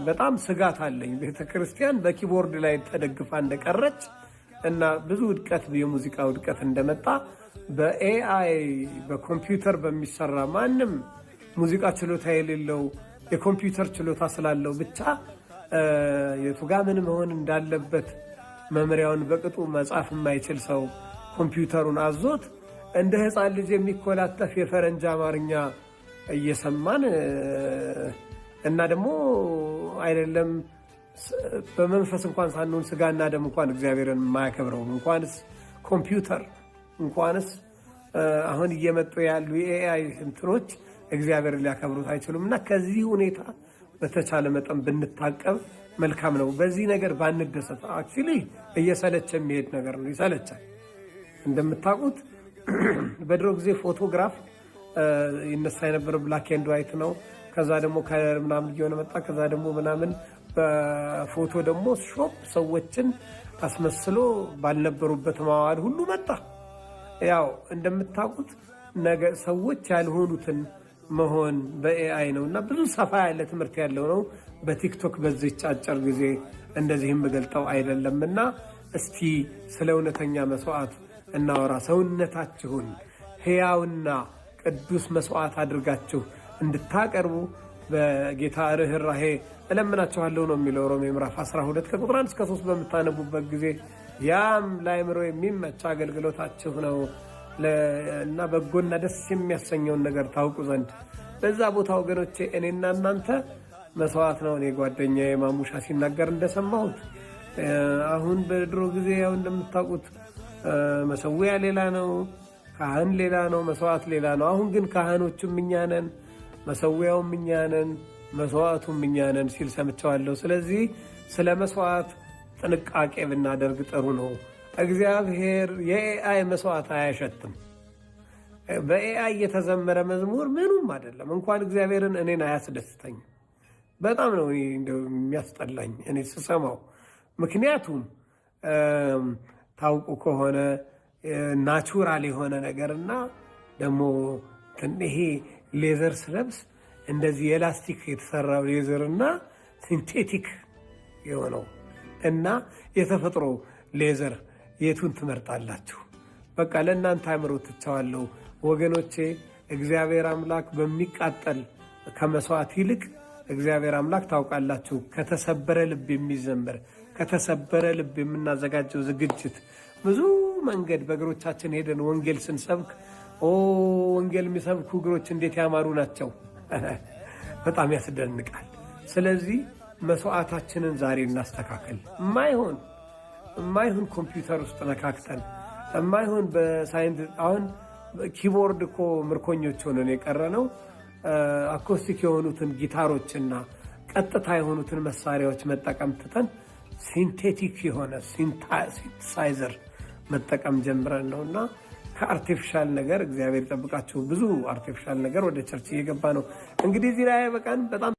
በጣም ስጋት አለኝ። ቤተክርስቲያን በኪቦርድ ላይ ተደግፋ እንደቀረች እና ብዙ ውድቀት የሙዚቃ ውድቀት እንደመጣ በኤአይ በኮምፒውተር በሚሰራ ማንም ሙዚቃ ችሎታ የሌለው የኮምፒውተር ችሎታ ስላለው ብቻ የቱጋ ምን መሆን እንዳለበት መመሪያውን በቅጡ መጻፍ የማይችል ሰው ኮምፒውተሩን አዞት እንደ ሕፃን ልጅ የሚኮላተፍ የፈረንጅ አማርኛ እየሰማን እና ደግሞ አይደለም በመንፈስ እንኳን ሳንሆን ስጋና ደም እንኳን እግዚአብሔርን የማያከብረው እንኳንስ ኮምፒውተር እንኳንስ አሁን እየመጡ ያሉ የኤአይ እንትኖች እግዚአብሔርን ሊያከብሩት አይችሉምና ከዚህ ሁኔታ በተቻለ መጠን ብንታቀብ መልካም ነው። በዚህ ነገር ባንደሰት አክቹሊ እየሰለቸ የሚሄድ ነገር ነው። ይሰለቻል። እንደምታውቁት በድሮ ጊዜ ፎቶግራፍ ይነሳ የነበረው ብላክ ኤንድ ዋይት ነው። ከዛ ደግሞ ከለር ምናምን እየሆነ መጣ። ከዛ ደግሞ ምናምን በፎቶ ደግሞ ሾፕ ሰዎችን አስመስሎ ባልነበሩበት ማዋል ሁሉ መጣ። ያው እንደምታውቁት ነገር ሰዎች ያልሆኑትን መሆን በኤአይ ነውና ብዙ ሰፋ ያለ ትምህርት ያለው ነው። በቲክቶክ በዚህ አጭር ጊዜ እንደዚህም በገልጠው አይደለምና እስቲ ስለ እውነተኛ መስዋዕት እናወራ። ሰውነታችሁን ሕያውና ቅዱስ መስዋዕት አድርጋችሁ እንድታቀርቡ በጌታ ርህራሄ እለምናችኋለሁ ነው የሚለው ሮሜ ምዕራፍ 12 ከቁጥር 1 እስከ 3 በምታነቡበት ጊዜ ያም ለአእምሮ የሚመች አገልግሎታችሁ ነው እና በጎና ደስ የሚያሰኘውን ነገር ታውቁ ዘንድ በዛ ቦታ ወገኖቼ እኔና እናንተ መስዋዕት ነው። እኔ ጓደኛዬ ማሙሻ ሲናገር እንደሰማሁት አሁን በድሮ ጊዜ ያው እንደምታውቁት መሰዊያ ሌላ ነው፣ ካህን ሌላ ነው፣ መስዋዕት ሌላ ነው። አሁን ግን ካህኖቹም እኛ ነን፣ መሰዊያውም እኛ ነን፣ መስዋዕቱም እኛ ነን ሲል ሰምቻለሁ። ስለዚህ ስለ መስዋዕት ጥንቃቄ ብናደርግ ጥሩ ነው። እግዚአብሔር የኤአይ መስዋዕት አያሸትም። በኤአይ የተዘመረ መዝሙር ምኑም አይደለም። እንኳን እግዚአብሔርን እኔን አያስደስተኝም። በጣም ነው የሚያስጠላኝ እኔ ስሰማው። ምክንያቱም ታውቁ ከሆነ ናቹራል የሆነ ነገርና ደግሞ ይሄ ሌዘር ስለብስ እንደዚህ የላስቲክ የተሰራው ሌዘርና ሲንቴቲክ የሆነው እና የተፈጥሮ ሌዘር የቱን ትመርጣላችሁ? በቃ ለእናንተ አእምሮ ትቻዋለሁ ወገኖቼ። እግዚአብሔር አምላክ በሚቃጠል ከመስዋዕት ይልቅ እግዚአብሔር አምላክ ታውቃላችሁ ከተሰበረ ልብ የሚዘመር ከተሰበረ ልብ የምናዘጋጀው ዝግጅት ብዙ መንገድ በእግሮቻችን ሄደን ወንጌል ስንሰብክ ወንጌል የሚሰብኩ እግሮች እንዴት ያማሩ ናቸው። በጣም ያስደንቃል። ስለዚህ መስዋዕታችንን ዛሬ እናስተካከል። የማይሆን ኮምፒውተር ውስጥ ነካክተን የማይሆን በሳይንስ አሁን ኪቦርድ እኮ ምርኮኞች ሆነን የቀረነው አኮስቲክ የሆኑትን ጊታሮችና ቀጥታ የሆኑትን መሳሪያዎች መጠቀም ትተን ሲንቴቲክ የሆነ ሲንተሳይዘር መጠቀም ጀምረን ነውና ከአርቲፊሻል ነገር እግዚአብሔር ይጠብቃችሁ። ብዙ አርቲፊሻል ነገር ወደ ቸርች እየገባ ነው። እንግዲህ እዚህ ላይ በቃን በጣም